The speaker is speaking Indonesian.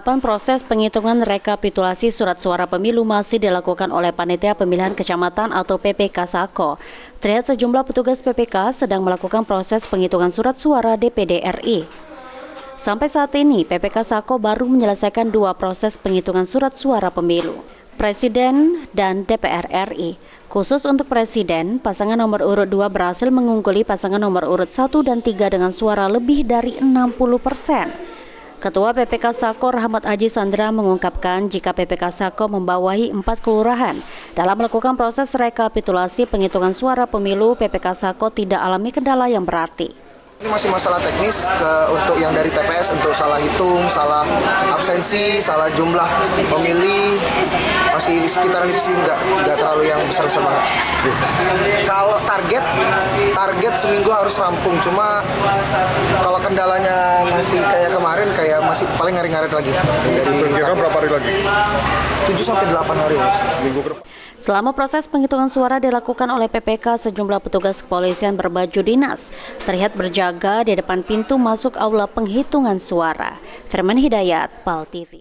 Tahapan proses penghitungan rekapitulasi surat suara pemilu masih dilakukan oleh Panitia Pemilihan Kecamatan atau PPK Sako. Terlihat sejumlah petugas PPK sedang melakukan proses penghitungan surat suara DPD RI. Sampai saat ini, PPK Sako baru menyelesaikan 2 proses penghitungan surat suara pemilu, Presiden dan DPR RI. Khusus untuk Presiden, pasangan nomor urut 2 berhasil mengungguli pasangan nomor urut 1 dan 3 dengan suara lebih dari 60%. Ketua PPK Sako Rahmat Haji Sandra mengungkapkan jika PPK Sako membawahi 4 kelurahan. Dalam melakukan proses rekapitulasi penghitungan suara pemilu, PPK Sako tidak alami kendala yang berarti. Ini masih masalah teknis untuk yang dari TPS, untuk salah hitung, salah absensi, salah jumlah pemilih, masih di sekitaran itu sih nggak terlalu yang besar-besar banget. Kalau target seminggu harus rampung, cuma kalau kendalanya masih kayak kemarin, kayak masih paling ngarit-ngarit lagi. Kira-kira berapa hari lagi? 7-8 hari. Seminggu ke depan. Selama proses penghitungan suara dilakukan oleh PPK, sejumlah petugas kepolisian berbaju dinas terlihat berjaga di depan pintu masuk aula penghitungan suara. Firman Hidayat, PAL TV.